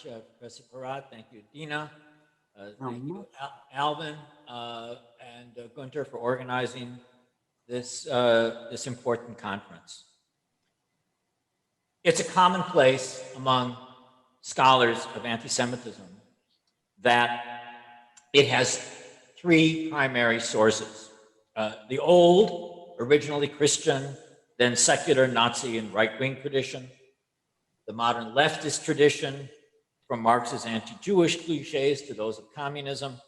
Professor Parat. Thank you, Dina. Thank you, Alvin and Gunter, for organizing this important conference. It's a commonplace among scholars of anti-Semitism that it has three primary sources. The old, originally Christian, then secular Nazi and right-wing tradition, the modern leftist tradition, from Marx's anti-Jewish cliches to those of communism,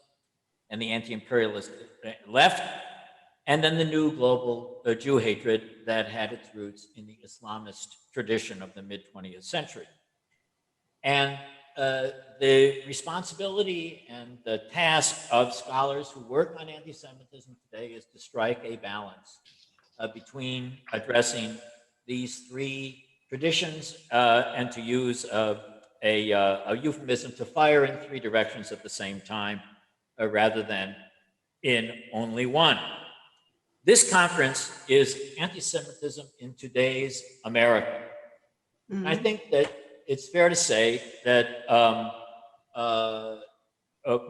and the anti-imperialist left, and then the new global Jew hatred that had its roots in the Islamist tradition of the mid-20th century. And the responsibility and the task of scholars who work on anti-Semitism today is to strike a balance between addressing these three traditions and to use a euphemism to fire in three directions at the same time rather than in only one. This conference is anti-Semitism in today's America. I think that it's fair to say that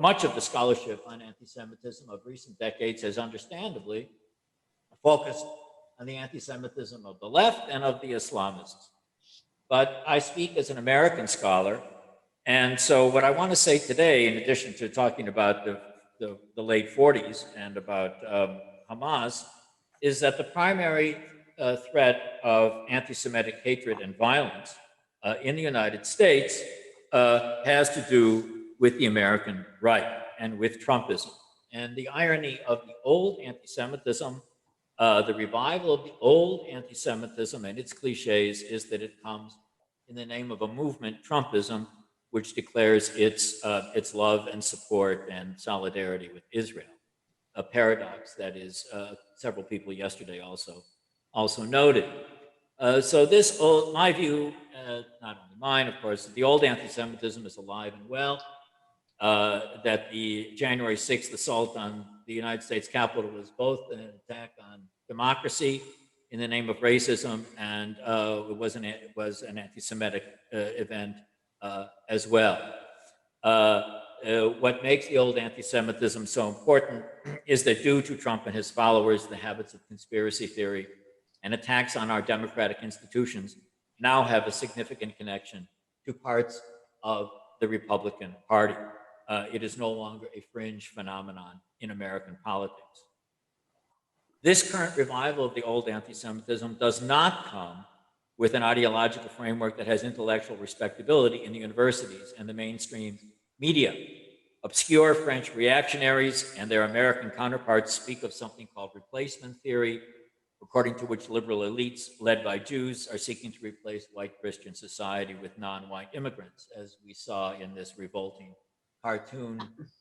much of the scholarship on anti-Semitism of recent decades has understandably focused on the anti-Semitism of the left and of the Islamists. But I speak as an American scholar, and so what I want to say today, in addition to talking about the late 40s and about Hamas, is that the primary threat of anti-Semitic hatred and violence in the United States has to do with the American right and with Trumpism. And the irony of the old anti-Semitism, the revival of the old anti-Semitism and its cliches, is that it comes in the name of a movement, Trumpism, which declares its love and support and solidarity with Israel. A paradox that is several people yesterday also noted. So this old, my view, not only mine, of course, the old anti-Semitism is alive and well, that the January 6th assault on the United States Capitol was both an attack on democracy in the name of racism, and it was an anti-Semitic event as well. What makes the old anti-Semitism so important is that due to Trump and his followers, the habits of conspiracy theory and attacks on our democratic institutions now have a significant connection to parts of the Republican Party. It is no longer a fringe phenomenon in American politics. This current revival of the old anti-Semitism does not come with an ideological framework that has intellectual respectability in the universities and the mainstream media. Obscure French reactionaries and their American counterparts speak of something called replacement theory, according to which liberal elites led by Jews are seeking to replace white Christian society with non-white immigrants, as we saw in this revolting cartoon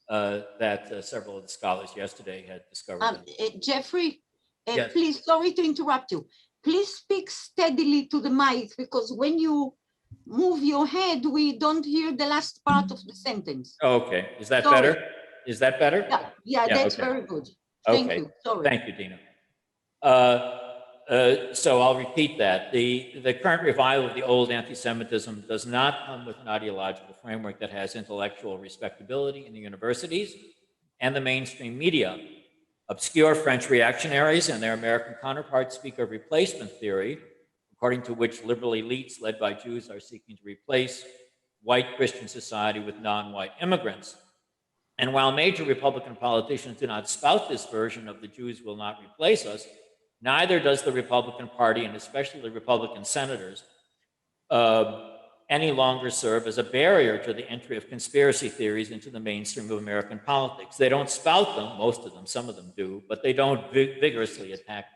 that several of the scholars yesterday had discovered. Jeffrey, yes. Please, sorry to interrupt you. Please speak steadily to the mic, because when you move your head, we don't hear the last part of the sentence. Okay, is that better? Is that better? Yeah, that's okay. very good. Thank you. Sorry. Thank you, Dina. So I'll repeat that. The current revival of the old anti-Semitism does not come with an ideological framework that has intellectual respectability in the universities and the mainstream media. Obscure French reactionaries and their American counterparts speak of replacement theory, according to which liberal elites led by Jews are seeking to replace white Christian society with non-white immigrants. And while major Republican politicians do not spout this version of the Jews will not replace us, neither does the Republican Party, and especially the Republican senators, any longer serve as a barrier to the entry of conspiracy theories into the mainstream of American politics. They don't spout them, most of them, some of them do, but they don't vigorously attack them.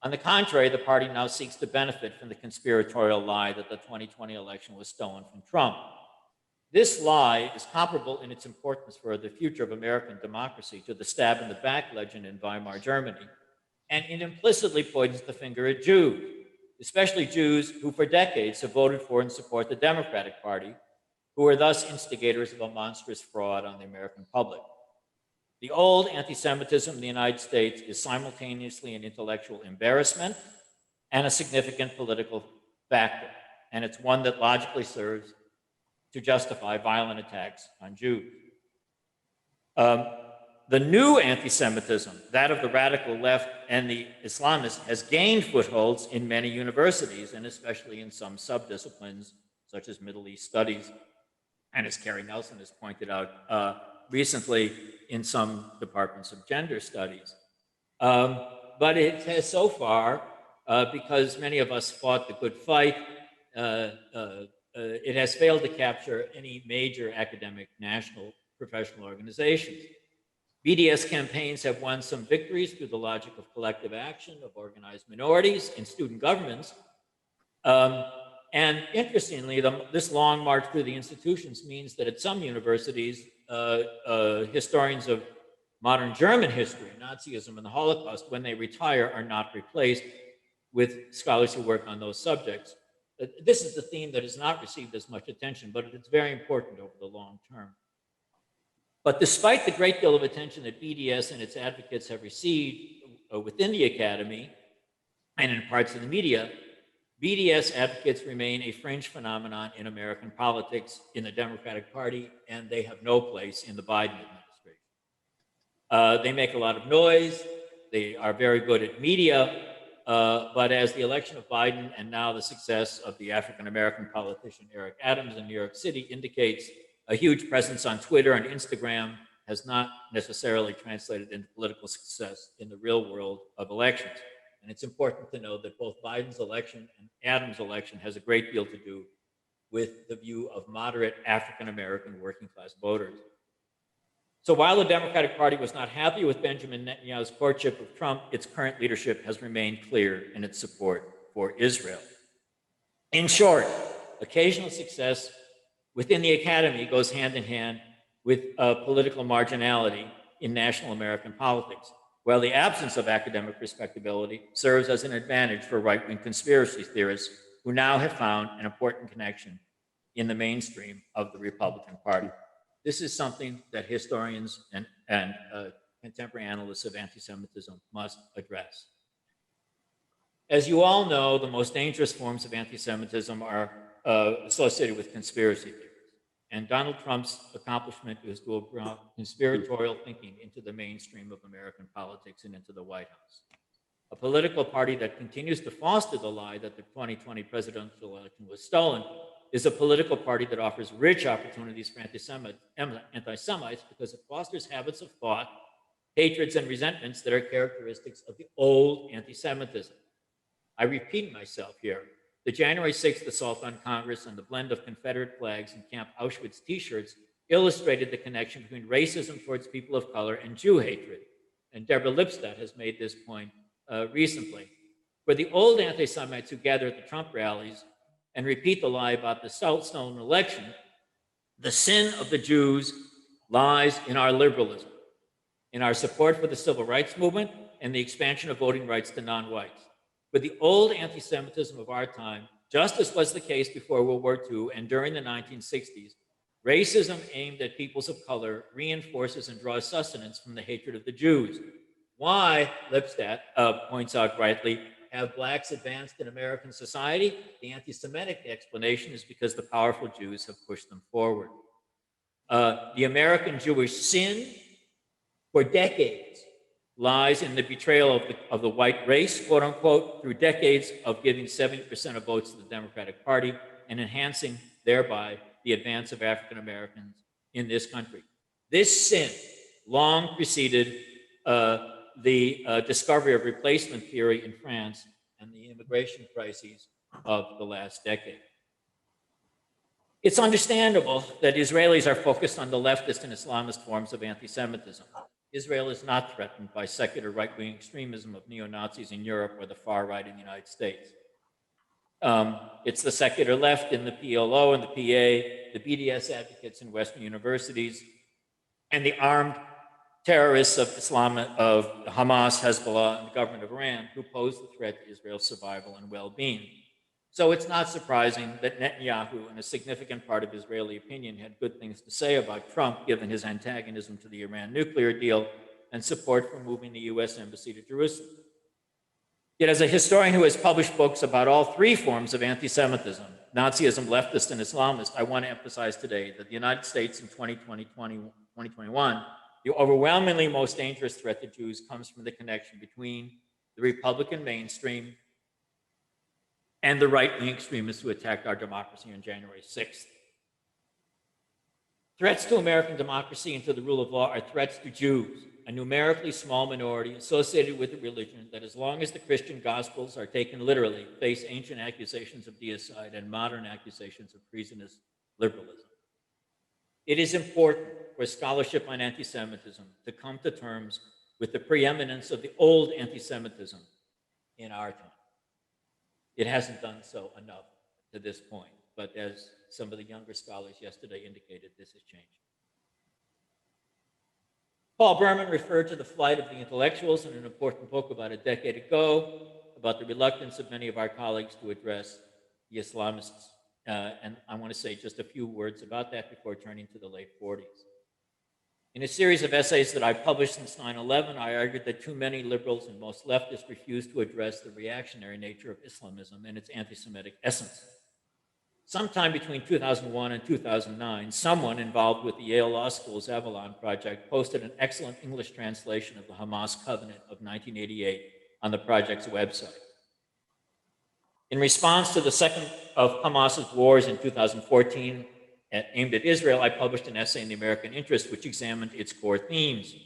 On the contrary, the party now seeks to benefit from the conspiratorial lie that the 2020 election was stolen from Trump. This lie is comparable in its importance for the future of American democracy to the stab in the back legend in Weimar Germany, and it implicitly points the finger at Jews, especially Jews who for decades have voted for and support the Democratic Party, who are thus instigators of a monstrous fraud on the American public. The old anti-Semitism in the United States is simultaneously an intellectual embarrassment and a significant political factor, and it's one that logically serves to justify violent attacks on Jews. The new anti-Semitism, that of the radical left and the Islamists, has gained footholds in many universities, and especially in some subdisciplines, such as Middle East studies, and as Carrie Nelson has pointed out recently, in some departments of gender studies. But it has so far, because many of us fought the good fight, it has failed to capture any major academic, national, professional organizations. BDS campaigns have won some victories through the logic of collective action, of organized minorities in student governments. And interestingly, this long march through the institutions means that at some universities, historians of modern German history, Nazism and the Holocaust, when they retire, are not replaced with scholars who work on those subjects. This is the theme that has not received as much attention, but it's very important over the long term. But despite the great deal of attention that BDS and its advocates have received within the academy and in parts of the media, BDS advocates remain a fringe phenomenon in American politics, in the Democratic Party, and they have no place in the Biden administration. They make a lot of noise. They are very good at media. But as the election of Biden and now the success of the African-American politician Eric Adams in New York City indicates, a huge presence on Twitter and Instagram has not necessarily translated into political success in the real world of elections. And it's important to know that both Biden's election and Adams' election has a great deal to do with the view of moderate African-American working class voters. So while the Democratic Party was not happy with Benjamin Netanyahu's courtship of Trump, its current leadership has remained clear in its support for Israel. In short, occasional success within the academy goes hand in hand with political marginality in national American politics, while the absence of academic respectability serves as an advantage for right-wing conspiracy theorists who now have found an important connection in the mainstream of the Republican Party. This is something that historians and contemporary analysts of anti-Semitism must address. As you all know, the most dangerous forms of anti-Semitism are associated with conspiracy theories. And Donald Trump's accomplishment is to have brought conspiratorial thinking into the mainstream of American politics and into the White House. A political party that continues to foster the lie that the 2020 presidential election was stolen is a political party that offers rich opportunities for anti-Semites because it fosters habits of thought, hatreds, and resentments that are characteristics of the old anti-Semitism. I repeat myself here. The January 6th assault on Congress and the blend of Confederate flags and Camp Auschwitz t-shirts illustrated the connection between racism towards people of color and Jew hatred. And Deborah Lipstadt has made this point recently. For the old anti-Semites who gather at the Trump rallies and repeat the lie about the stolen election, the sin of the Jews lies in our liberalism, in our support for the civil rights movement and the expansion of voting rights to non-whites. For the old anti-Semitism of our time, just as was the case before World War II and during the 1960s, racism aimed at peoples of color reinforces and draws sustenance from the hatred of the Jews. Why, Lipstadt points out rightly, have blacks advanced in American society? The anti-Semitic explanation is because the powerful Jews have pushed them forward. The American Jewish sin for decades lies in the betrayal of the white race, quote unquote, through decades of giving 70% of votes to the Democratic Party and enhancing thereby the advance of African Americans in this country. This sin long preceded the discovery of replacement theory in France and the immigration crises of the last decade. It's understandable that Israelis are focused on the leftist and Islamist forms of anti-Semitism. Israel is not threatened by secular right-wing extremism of neo-Nazis in Europe or the far right in the United States. It's the secular left in the PLO and the PA, the BDS advocates in Western universities, and the armed terrorists of Hamas, Hezbollah, and the government of Iran who pose the threat to Israel's survival and well-being. So it's not surprising that Netanyahu, in a significant part of Israeli opinion, had good things to say about Trump, given his antagonism to the Iran nuclear deal and support for moving the U.S. embassy to Jerusalem. Yet as a historian who has published books about all three forms of anti-Semitism, Nazism, leftist, and Islamist, I want to emphasize today that the United States in 2021, the overwhelmingly most dangerous threat to Jews comes from the connection between the Republican mainstream and the right-wing extremists who attacked our democracy on January 6th. Threats to American democracy and to the rule of law are threats to Jews, a numerically small minority associated with a religion that, as long as the Christian Gospels are taken literally, face ancient accusations of deicide and modern accusations of treasonous liberalism. It is important for scholarship on anti-Semitism to come to terms with the preeminence of the old anti-Semitism in our time. It hasn't done so enough to this point, but as some of the younger scholars yesterday indicated, this is changing. Paul Berman referred to the flight of the intellectuals in an important book about a decade ago about the reluctance of many of our colleagues to address the Islamists. And I want to say just a few words about that before turning to the late 40s. In a series of essays that I published since 9/11, I argued that too many liberals and most leftists refused to address the reactionary nature of Islamism and its anti-Semitic essence. Sometime between 2001 and 2009, someone involved with the Yale Law School's Avalon project posted an excellent English translation of the Hamas Covenant of 1988 on the project's website. In response to the second of Hamas's wars in 2014, aimed at Israel, I published an essay in the American Interest which examined its core themes.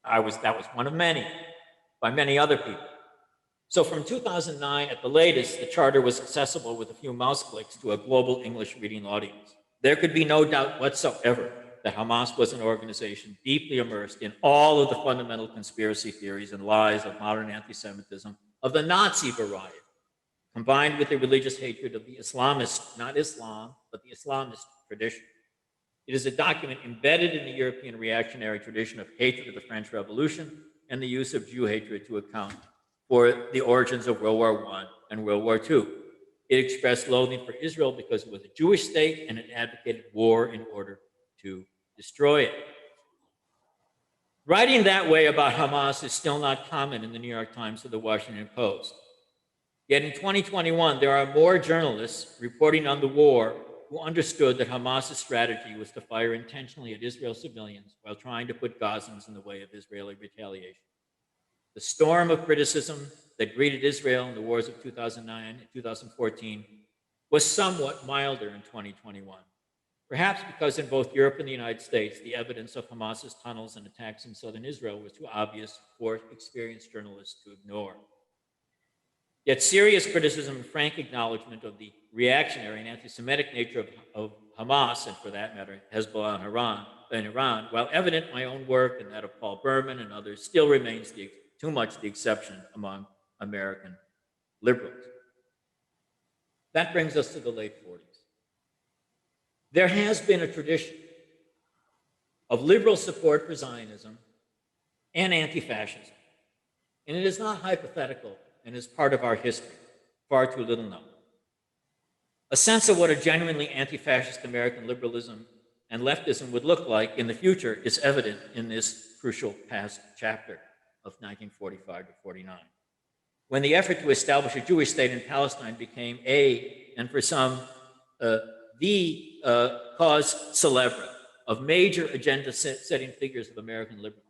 That was one of many, by many other people. So from 2009 at the latest, the charter was accessible with a few mouse clicks to a global English reading audience. There could be no doubt whatsoever that Hamas was an organization deeply immersed in all of the fundamental conspiracy theories and lies of modern anti-Semitism of the Nazi variety, combined with the religious hatred of the Islamist, not Islam, but the Islamist tradition. It is a document embedded in the European reactionary tradition of hatred of the French Revolution and the use of Jew hatred to account for the origins of World War I and World War II. It expressed loathing for Israel because it was a Jewish state, and it advocated war in order to destroy it. Writing that way about Hamas is still not common in the New York Times or the Washington Post. Yet in 2021, there are more journalists reporting on the war who understood that Hamas's strategy was to fire intentionally at Israel civilians while trying to put Gazans in the way of Israeli retaliation. The storm of criticism that greeted Israel in the wars of 2009 and 2014 was somewhat milder in 2021, perhaps because in both Europe and the United States, the evidence of Hamas's tunnels and attacks in southern Israel was too obvious for experienced journalists to ignore. Yet serious criticism and frank acknowledgement of the reactionary and anti-Semitic nature of Hamas, and for that matter, Hezbollah and Iran, while evident in my own work and that of Paul Berman and others, still remains too much the exception among American liberals. That brings us to the late 40s. There has been a tradition of liberal support for Zionism and anti-fascism, and it is not hypothetical and is part of our history, far too little known. A sense of what a genuinely anti-fascist American liberalism and leftism would look like in the future is evident in this crucial past chapter of 1945 to 49, when the effort to establish a Jewish state in Palestine became and for some, the cause célèbre of major agenda-setting figures of American liberalism.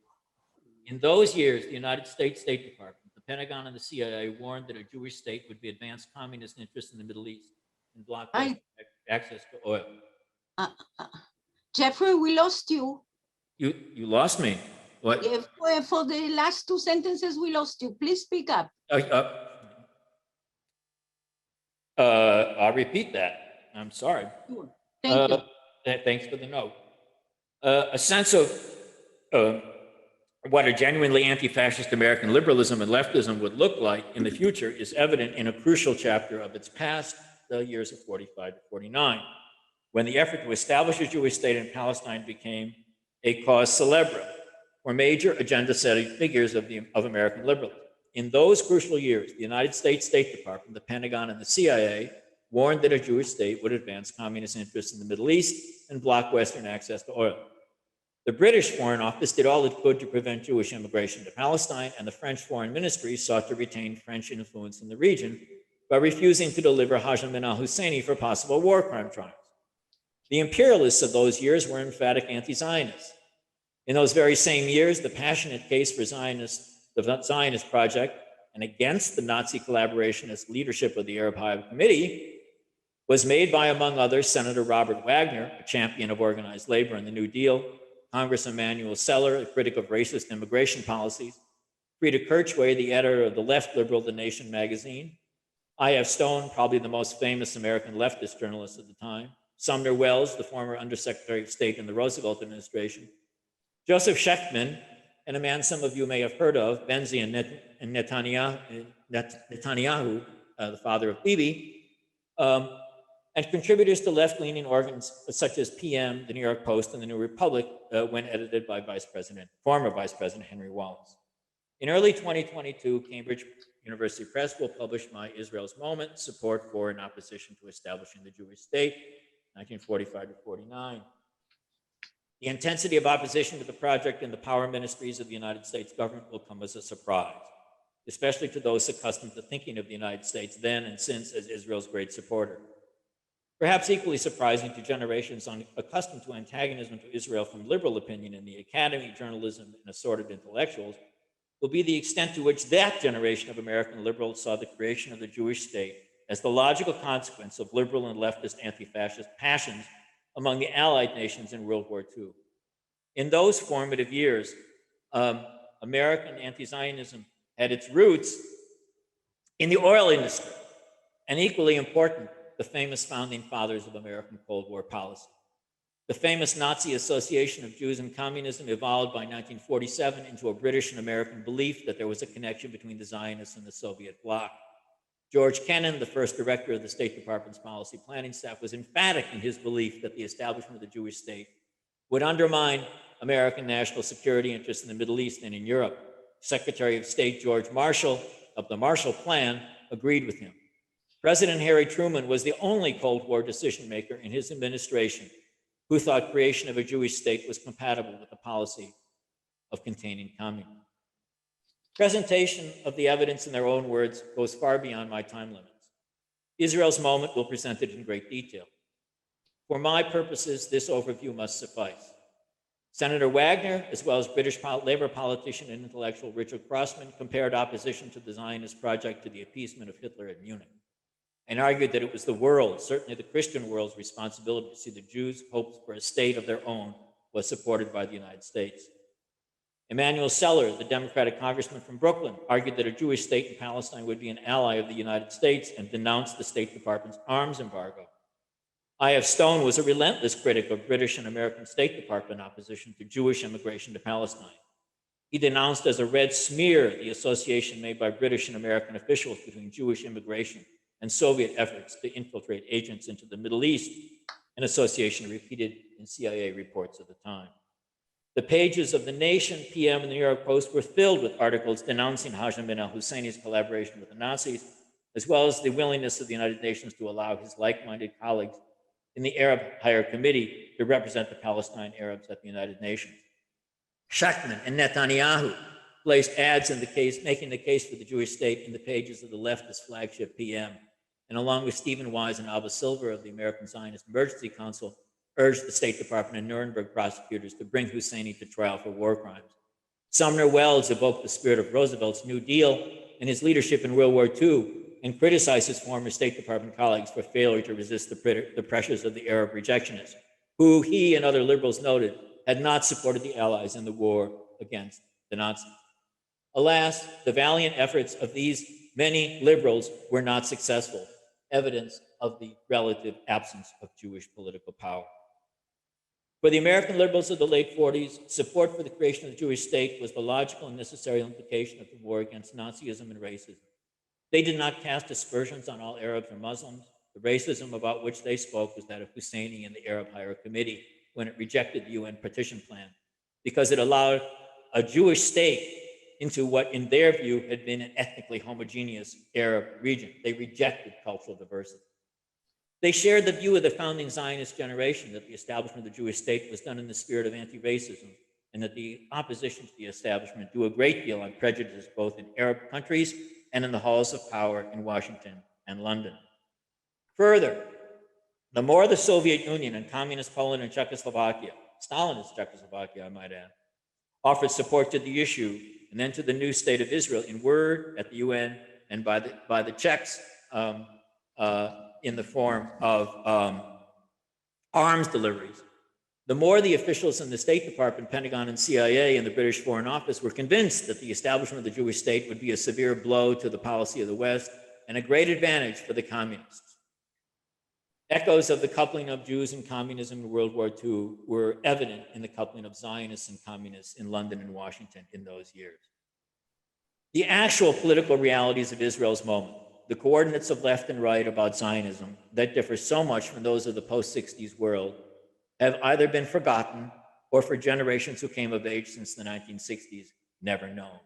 In those years, the United States State Department, the Pentagon, and the CIA warned that a Jewish state would be advanced communist interests in the Middle East and block access to oil. Jeffrey, we lost you. You lost me. What? For the last two sentences, we lost you. Please speak up. I'll repeat that. I'm sorry. Sure. Thank you. Thanks for the note. A sense of what a genuinely anti-fascist American liberalism and leftism would look like in the future is evident in a crucial chapter of its past, the years of 45 to 49, when the effort to establish a Jewish state in Palestine became a cause célèbre for major agenda-setting figures of American liberalism. In those crucial years, the United States State Department, the Pentagon, and the CIA warned that a Jewish state would advance communist interests in the Middle East and block Western access to oil. The British Foreign Office did all it could to prevent Jewish immigration to Palestine, and the French Foreign Ministry sought to retain French influence in the region by refusing to deliver Haj Amin al-Husseini for possible war crime trials. The imperialists of those years were emphatic anti-Zionists. In those very same years, the passionate case for the Zionist project and against the Nazi collaborationist leadership of the Arab High Committee was made by, among others, Senator Robert Wagner, a champion of organized labor and the New Deal, Congressman Emanuel Seller, a critic of racist immigration policies, Frida Kirchway, the editor of the left liberal The Nation magazine, I.F. Stone, probably the most famous American leftist journalist at the time, Sumner Welles, the former Undersecretary of State in the Roosevelt administration, Joseph Schechtman, and a man some of you may have heard of, Benzi and Netanyahu, the father of Bibi, and contributors to left-leaning organs such as PM, the New York Post, and the New Republic, when edited by former Vice President Henry Wallace. In early 2022, Cambridge University Press will publish My Israel's Moment, Support for and Opposition to Establishing the Jewish State, 1945 to 49. The intensity of opposition to the project in the power ministries of the United States government will come as a surprise, especially to those accustomed to thinking of the United States then and since as Israel's great supporter. Perhaps equally surprising to generations accustomed to antagonism to Israel from liberal opinion in the academy, journalism, and assorted intellectuals will be the extent to which that generation of American liberals saw the creation of the Jewish state as the logical consequence of liberal and leftist anti-fascist passions among the Allied nations in World War II. In those formative years, American anti-Zionism had its roots in the oil industry, and equally important, the famous founding fathers of American Cold War policy. The famous Nazi Association of Jews and Communism evolved by 1947 into a British and American belief that there was a connection between the Zionists and the Soviet bloc. George Kennan, the first director of the State Department's policy planning staff, was emphatic in his belief that the establishment of the Jewish state would undermine American national security interests in the Middle East and in Europe. Secretary of State George Marshall of the Marshall Plan agreed with him. President Harry Truman was the only Cold War decision maker in his administration who thought creation of a Jewish state was compatible with the policy of containing communism. Presentation of the evidence in their own words goes far beyond my time limits. Israel's Moment will present it in great detail. For my purposes, this overview must suffice. Senator Wagner, as well as British labor politician and intellectual Richard Crossman, compared opposition to the Zionist project to the appeasement of Hitler at Munich, and argued that it was the world, certainly the Christian world's, responsibility to see the Jews' hopes for a state of their own was supported by the United States. Emanuel Seller, the Democratic congressman from Brooklyn, argued that a Jewish state in Palestine would be an ally of the United States and denounced the State Department's arms embargo. I.F. Stone was a relentless critic of British and American State Department opposition to Jewish immigration to Palestine. He denounced as a red smear the association made by British and American officials between Jewish immigration and Soviet efforts to infiltrate agents into the Middle East, an association repeated in CIA reports at the time. The pages of The Nation, PM, and the New York Post were filled with articles denouncing Haj Amin al-Husseini's collaboration with the Nazis, as well as the willingness of the United Nations to allow his like-minded colleagues in the Arab Higher Committee to represent the Palestine Arabs at the United Nations. Schechtman and Netanyahu placed ads in the case, making the case for the Jewish state in the pages of the leftist flagship PM, and along with Stephen Wise and Alva Silver of the American Zionist Emergency Council, urged the State Department and Nuremberg prosecutors to bring Husseini to trial for war crimes. Sumner Welles evoked the spirit of Roosevelt's New Deal and his leadership in World War II, and criticized his former State Department colleagues for failure to resist the pressures of the Arab rejectionists, who he and other liberals noted had not supported the Allies in the war against the Nazis. Alas, the valiant efforts of these many liberals were not successful, evidence of the relative absence of Jewish political power. For the American liberals of the late 40s, support for the creation of the Jewish state was the logical and necessary implication of the war against Nazism and racism. They did not cast aspersions on all Arabs or Muslims. The racism about which they spoke was that of Husseini and the Arab Higher Committee when it rejected the UN partition plan, because it allowed a Jewish state into what, in their view, had been an ethnically homogeneous Arab region. They rejected cultural diversity. They shared the view of the founding Zionist generation that the establishment of the Jewish state was done in the spirit of anti-racism, and that the opposition to the establishment drew a great deal on prejudice both in Arab countries and in the halls of power in Washington and London. Further, the more the Soviet Union and Communist Poland and Czechoslovakia, Stalinist Czechoslovakia, I might add, offered support to the issue and then to the new state of Israel in word at the UN and by the Czechs in the form of arms deliveries, the more the officials in the State Department, Pentagon, and CIA and the British Foreign Office were convinced that the establishment of the Jewish state would be a severe blow to the policy of the West and a great advantage for the communists. Echoes of the coupling of Jews and communism in World War II were evident in the coupling of Zionists and communists in London and Washington in those years. The actual political realities of Israel's moment, the coordinates of left and right about Zionism that differ so much from those of the post-60s world, have either been forgotten or for generations who came of age since the 1960s, never known.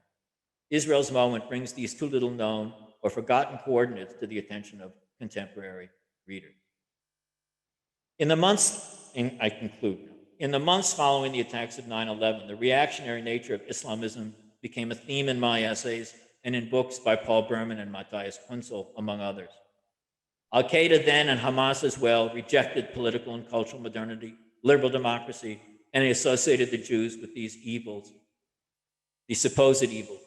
Israel's moment brings these too little known or forgotten coordinates to the attention of contemporary readers. In the months, and I conclude, in the months following the attacks of 9/11, the reactionary nature of Islamism became a theme in my essays and in books by Paul Berman and Matthias Kunzel, among others. Al-Qaeda then, and Hamas as well, rejected political and cultural modernity, liberal democracy, and they associated the Jews with these evils, these supposed evils.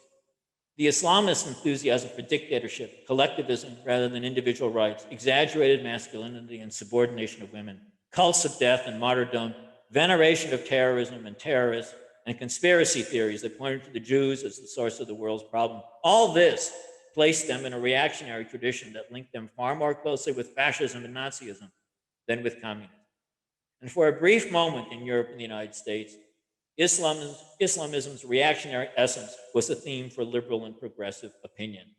The Islamist enthusiasm for dictatorship, collectivism rather than individual rights, exaggerated masculinity and subordination of women, cults of death and martyrdom, veneration of terrorism and terrorists, and conspiracy theories that pointed to the Jews as the source of the world's problem. All this placed them in a reactionary tradition that linked them far more closely with fascism and Nazism than with communism. And for a brief moment in Europe and the United States, Islamism's reactionary essence was a theme for liberal and progressive opinion.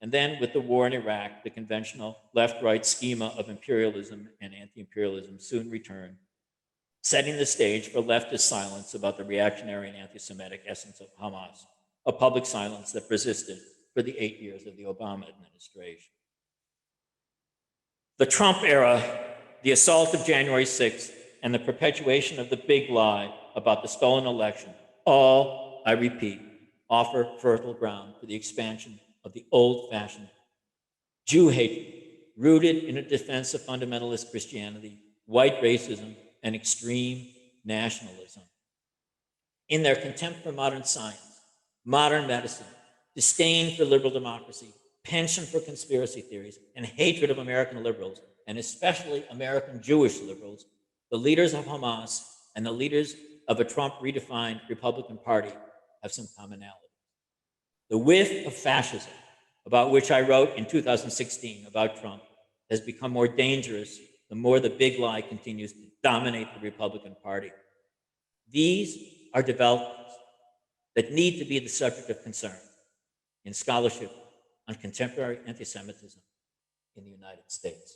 And then with the war in Iraq, the conventional left-right schema of imperialism and anti-imperialism soon returned, setting the stage for leftist silence about the reactionary and anti-Semitic essence of Hamas, a public silence that persisted for the 8 years of the Obama administration. The Trump era, the assault of January 6th, and the perpetuation of the big lie about the stolen election, all, I repeat, offer fertile ground for the expansion of the old-fashioned Jew hatred, rooted in a defense of fundamentalist Christianity, white racism, and extreme nationalism. In their contempt for modern science, modern medicine, disdain for liberal democracy, penchant for conspiracy theories, and hatred of American liberals, and especially American Jewish liberals, the leaders of Hamas and the leaders of a Trump redefined Republican Party have some commonality. The whiff of fascism, about which I wrote in 2016 about Trump, has become more dangerous the more the big lie continues to dominate the Republican Party. These are developments that need to be the subject of concern in scholarship on contemporary anti-Semitism in the United States.